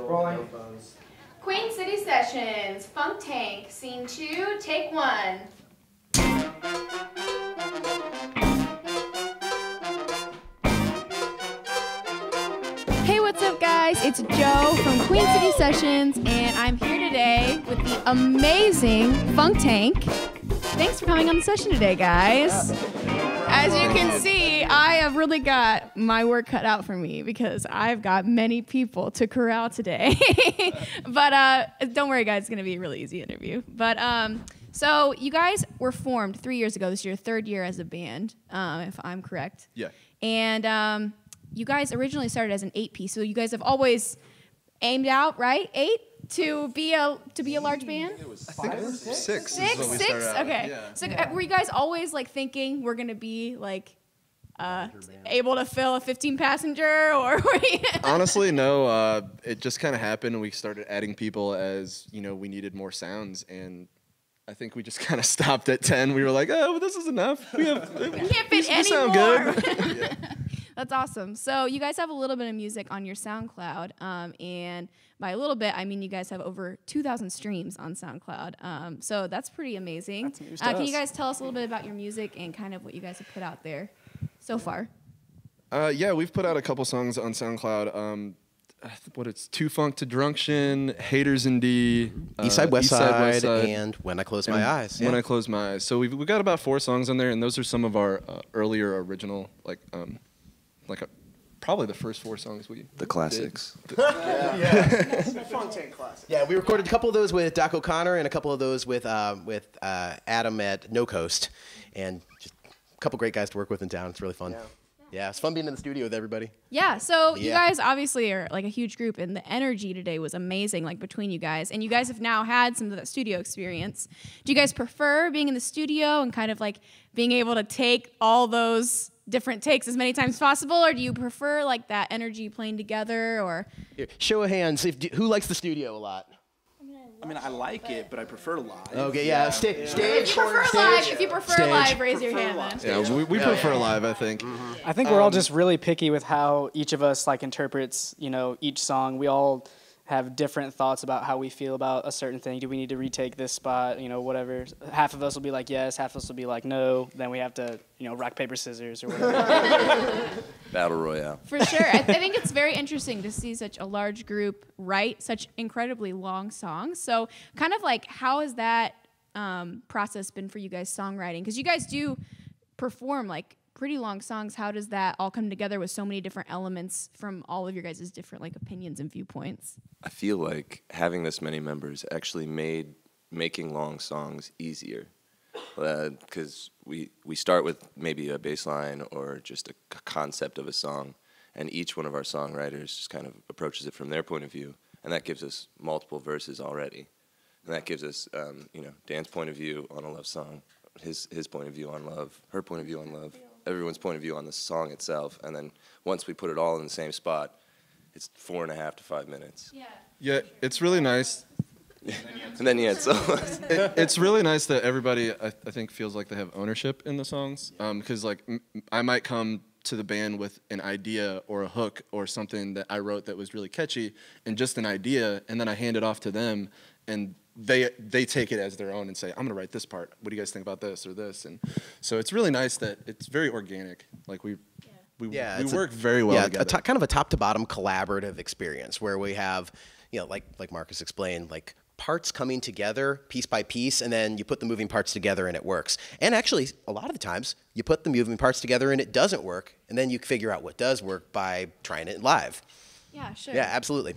Rolling. Queen City Sessions, Funk Tank, Scene 2, Take 1. Hey, what's up, guys? It's Joe from Queen City Sessions, and I'm here today with the amazing Funk Tank. Thanks for coming on the session today, guys. As you can see, I have really got my work cut out for me because I've got many people to corral today. But don't worry, guys, it's going to be a really easy interview. But so you guys were formed 3 years ago. This is your third year as a band, if I'm correct. Yeah. And you guys originally started as an 8-piece, so you guys have always aimed out, right? 8 to be a large band. It was 5 or 6. 6. Six. Okay. Yeah. So were you guys always like thinking we're gonna be like able to fill a 15-passenger, or were you? Honestly, no. It just kind of happened. We started adding people as we needed more sounds, and I think we just kind of stopped at 10. We were like, oh, well, this is enough. We can't fit any sound more. good. Yeah. That's awesome. So you guys have a little bit of music on your SoundCloud, and by a little bit, I mean you guys have over 2,000 streams on SoundCloud. So that's pretty amazing. That's news to Can us. you guys tell us a little bit about your music and kind of what you guys have put out there so far? Yeah, we've put out a couple songs on SoundCloud. It's Too Funk to Drunction, Haters in D, Eastside, Westside, and When I Close My Eyes. When I Close My Eyes. So we've got about 4 songs on there, and those are some of our earlier original, probably the first 4 songs we The classics. Funk Tank classic. Yeah, we recorded a couple of those with Doc O'Connor and a couple of those with Adam at No Coast, and just a couple great guys to work with in town. It's really fun. Yeah, it's fun being in the studio with everybody. Yeah, so you guys obviously are like a huge group, and the energy today was amazing, like between you guys. And you guys have now had some of that studio experience. Do you guys prefer being in the studio and kind of like being able to take all those different takes as many times as possible, or do you prefer like that energy playing together? Or Here, show of hands, who likes the studio a lot? I mean, I like it, but I prefer live. Okay, yeah. Stage. if you prefer live, raise your hand then. Yeah, we prefer live, I think. I think we're all just really picky with how each of us like interprets, each song. We all have different thoughts about how we feel about a certain thing. Do we need to retake this spot? Whatever. Half of us will be like yes, half of us will be like no. Then we have to, rock, paper, scissors or whatever. Battle Royale. For sure. I think it's very interesting to see such a large group write such incredibly long songs. So kind of like, how has that process been for you guys songwriting? Because you guys do perform like pretty long songs. How does that all come together with so many different elements from all of your guys' different like opinions and viewpoints? I feel like having this many members actually made making long songs easier. Because we start with maybe a bass line or just a concept of a song, and each one of our songwriters just kind of approaches it from their point of view, and that gives us multiple verses already. And that gives us, Dan's point of view on a love song, his point of view on love, her point of view on love, everyone's point of view on the song itself, and then once we put it all in the same spot, it's 4.5 to 5 minutes. Yeah, it's really nice. And then you had solos. It's really nice that everybody, I think, feels like they have ownership in the songs. Because I might come to the band with an idea or a hook or something that I wrote that was really catchy, and just an idea, and then I hand it off to them, and they take it as their own and say, I'm gonna write this part. What do you guys think about this or this? And so it's really nice that it's very organic. Like we work very well together. Yeah, kind of a top to bottom collaborative experience where we have, like Marcus explained, like parts coming together piece by piece, and then you put the moving parts together and it works. And actually, a lot of the times, you put the moving parts together and it doesn't work, and then you figure out what does work by trying it live. Yeah, sure. Yeah, absolutely.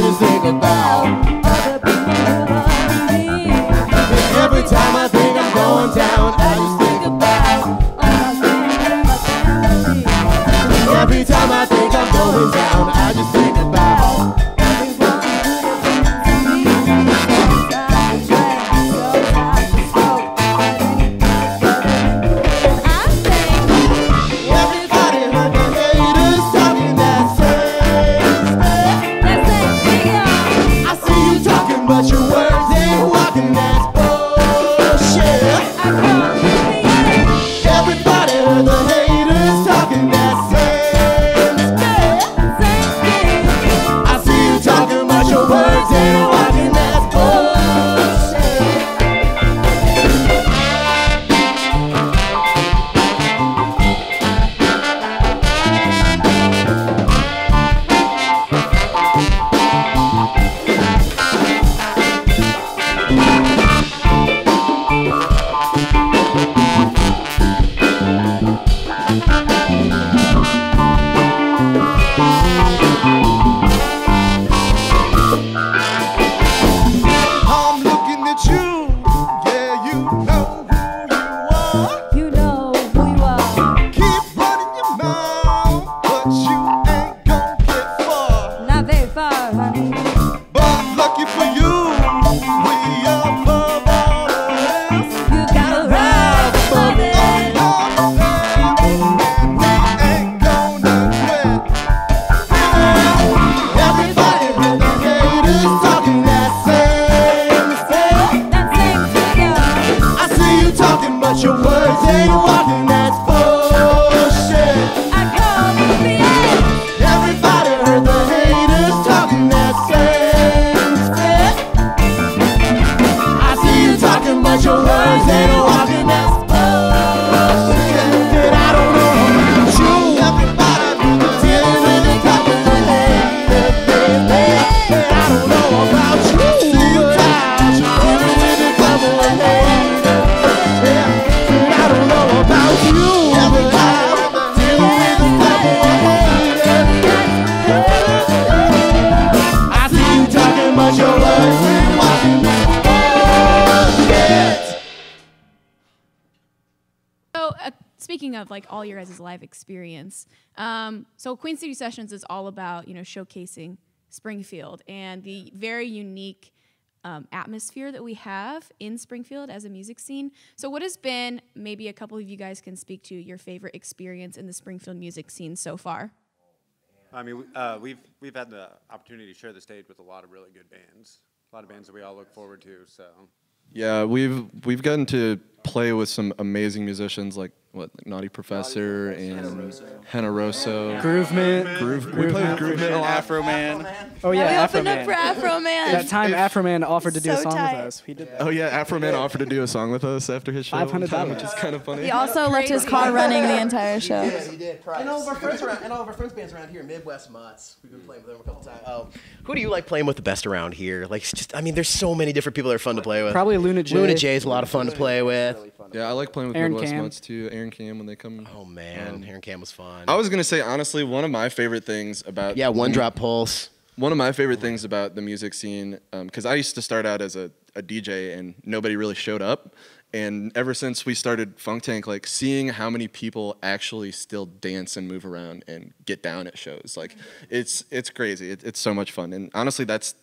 I just think about other people who love me. And every time I think I'm going down, I just think about all my friends and my family. And every time I think I'm going down, I just think about everyone who depends on me. Sometimes I drink, sometimes I smoke, but anything is better than me. And I think everybody heard the haters talking that same stuff. That same thing, I see you talking, but your words ain't walking. That's bullshit. I come with the end. Everybody heard the haters talking that same stuff. Same thing. I see you talking, but your words ain't walking. That's bullshit. I'm looking at you, yeah, you know who you are. You know who you are. Keep running your mouth, but you ain't gon' get far. Not very far, honey. But lucky for you, we above all else. You gotta rise above it. And we ain't gonna quit. Everybody heard the haters talking that same stuff. That same thing, I see you talking, but your words ain't walking. That's bullshit. I come with the end. Everybody heard the haters talking that same stuff. I see you talking, but your words ain't walking. That's bullshit. I don't know about you. Everybody dealing with the talking the haters, baby. I don't know about you. See you tired, dealing with the couple of haters. I don't know about you. Everybody dealing with the couple of haters. I see you talking, but your words ain't walking. Bullshit. So, speaking of like all your guys' live experience, so Queen City Sessions is all about showcasing Springfield and the very unique atmosphere that we have in Springfield as a music scene. So, what has been, maybe a couple of you guys can speak to, your favorite experience in the Springfield music scene so far? I mean, we've had the opportunity to share the stage with a lot of really good bands, a lot of bands that we all look forward to. So Yeah, we've gotten to play with some amazing musicians like Naughty Professor and Henna Rosso. Groove Man. We played with Groove Man a lot. Afro Man. Oh We yeah, Afro opened up for Man. Afro Man. That time Afro Man offered to do a So song tight. with us. We did that. Oh yeah, Afro Man offered to do a song with us after his show, $500. which is kind of funny. He also left his car running the entire show. He did. And all of our friends around, and all of our friends bands around here, Midwest Mutts. We've been playing with them a couple times. Who do you like playing with the best around here? Like, it's just, I mean, there's so many different people that are fun to play with. Probably Luna J. Luna J is a lot of fun to play with. Yeah, I like playing with Aaron Midwest Cam. Mutts too. Aaron Cam when they come. Oh man, Aaron Cam was fun. I was gonna say honestly, one of my favorite things about One Drop Pulse. One of my favorite things about the music scene, because I used to start out as a DJ and nobody really showed up, and ever since we started Funk Tank, like seeing how many people actually still dance and move around and get down at shows, like it's crazy. It's so much fun, and honestly, that's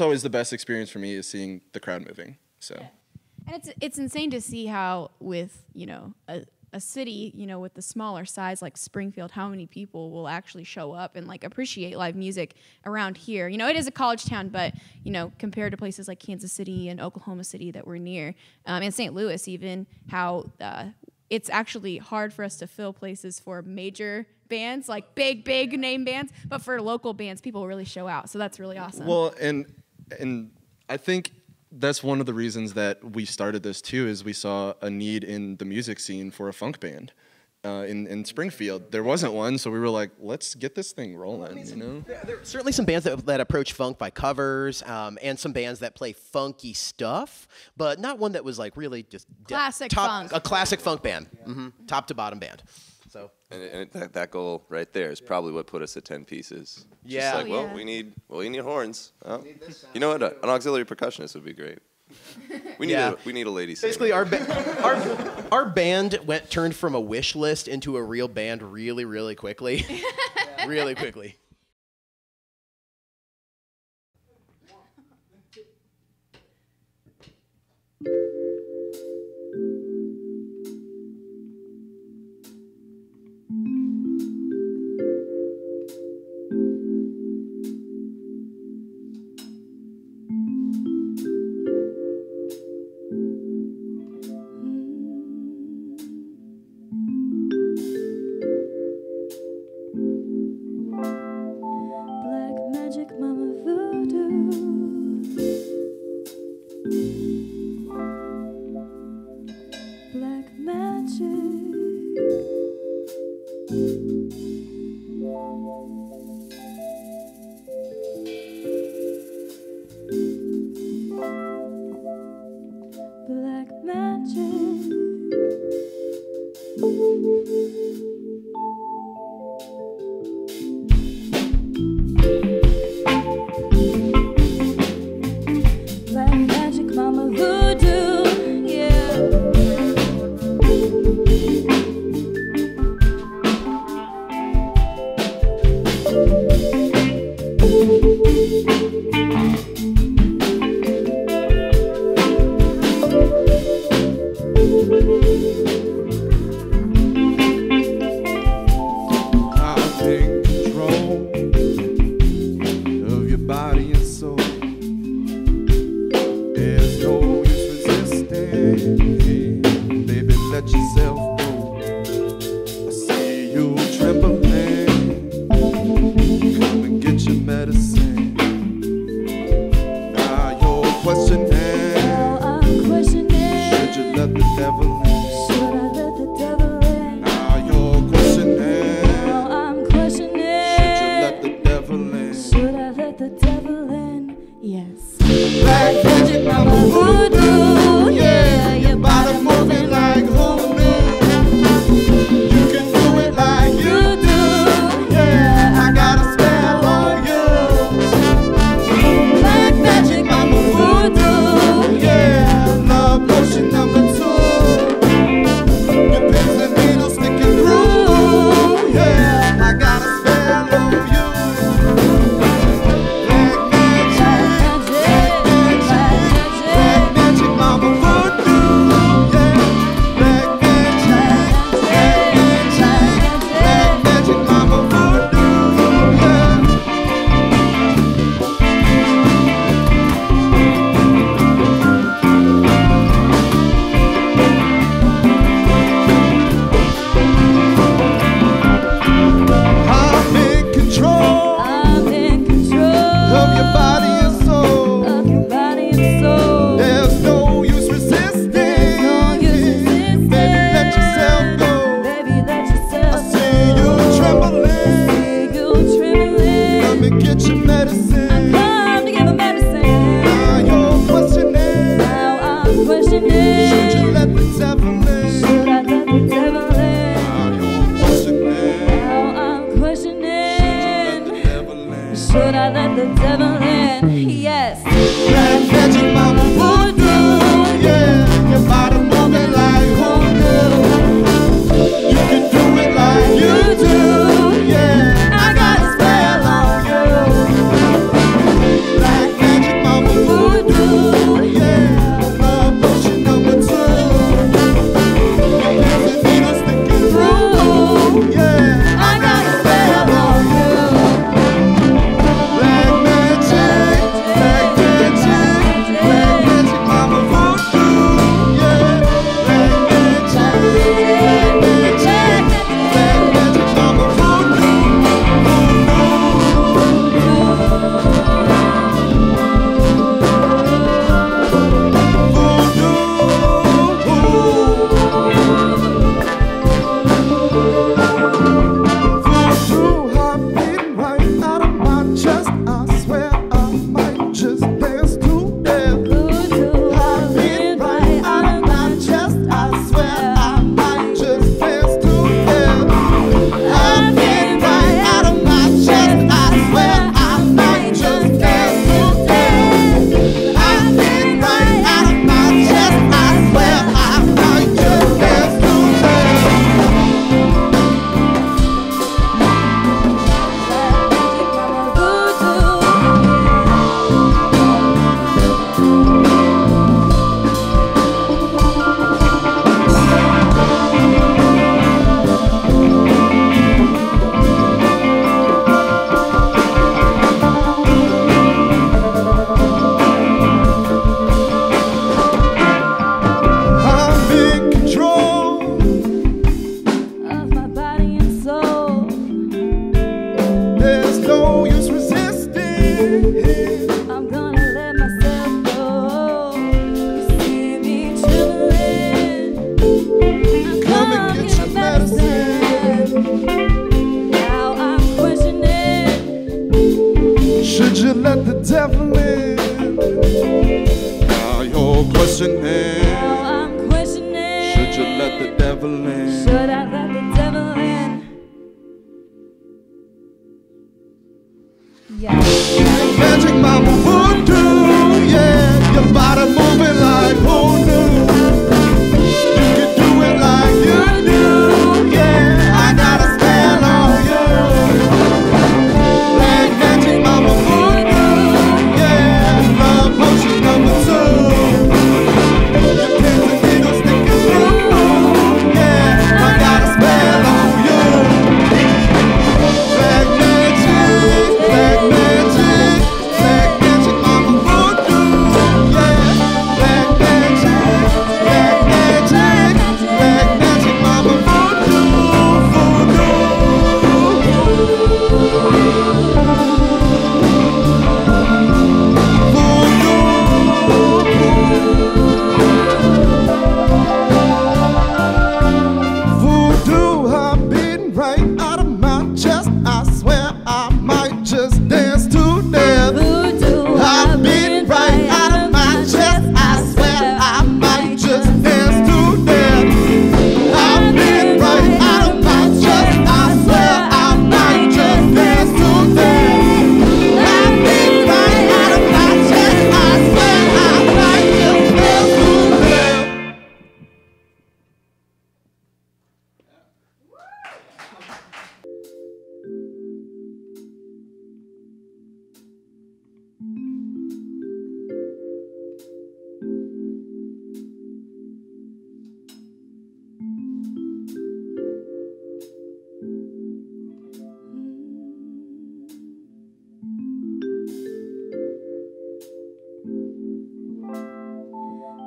always the best experience for me is seeing the crowd moving. So. And it's insane to see how with a city with the smaller size like Springfield, how many people will actually show up and like appreciate live music around here. It is a college town, but compared to places like Kansas City and Oklahoma City that we're near, and St. Louis even, how it's actually hard for us to fill places for major bands, like big name bands, but for local bands, people really show out. So that's really awesome. Well, and I think that's one of the reasons that we started this too, is we saw a need in the music scene for a funk band in Springfield. There wasn't one, so we were like, let's get this thing rolling, There are certainly some bands that approach funk by covers, and some bands that play funky stuff, but not one that was like really just Classic top, funk. a classic funk band, top to bottom band. So And that goal right there is probably what put us at 10 pieces. Yeah. Just like, Oh, we need horns. Oh. You know what? An auxiliary percussionist would be great. We need a lady singer. Basically, our band turned from a wish list into a real band really, really quickly. Really quickly. Black magic, mama voodoo. Black magic. Black magic. Black magic, mama voodoo, yeah. I'll take control of your body and soul. There's no use resisting. Baby, let yourself go. I see you trembling. Come and get your medicine. Now you're questioning. Now I'm questioning. Should you let the devil in? Should I let the devil in? Now you're questioning. Now I'm questioning. Should you let the devil in? Should I let the devil in? Yes. Black magic, mama voodoo, yeah. Your body moving like voodoo. You can do it like you do. Yeah, I got a spell on you. Black magic, mama voodoo, Yeah, love potion number 2. Your pins and needles sticking through. Yeah, I got a spell on you. Black magic, black magic, black magic. black magic, mama questioning. Now I'm questioning. Should you let the devil in? Should I let the devil in? Yeah. Magic mama voodoo, yeah. Your body moving like who knew? You can do it like you do, yeah. I got a spell on you. Black magic mama voodoo, yeah. Love potion number 2. Your pins and needles sticking through, yeah. I got a spell on you. Black magic, black magic, black magic mama voodoo, yeah. Black magic, black magic, black magic mama voodoo, voodoo, I'm beating right out of my chest. I swear I might just dance to death. Voodoo, I'm beating right out of my chest. I swear I might just dance to death. I'm beating right out of my chest. I swear I might just dance to death. I'm beating right out of my chest. I swear I might just dance to death.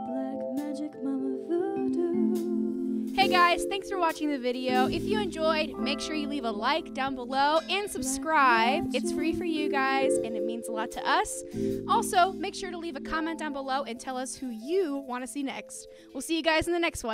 Black magic mama voodoo. Hey guys, thanks for watching the video. If you enjoyed, make sure you leave a like down below and subscribe. It's free for you guys and it means a lot to us. Also, make sure to leave a comment down below and tell us who you want to see next. We'll see you guys in the next one.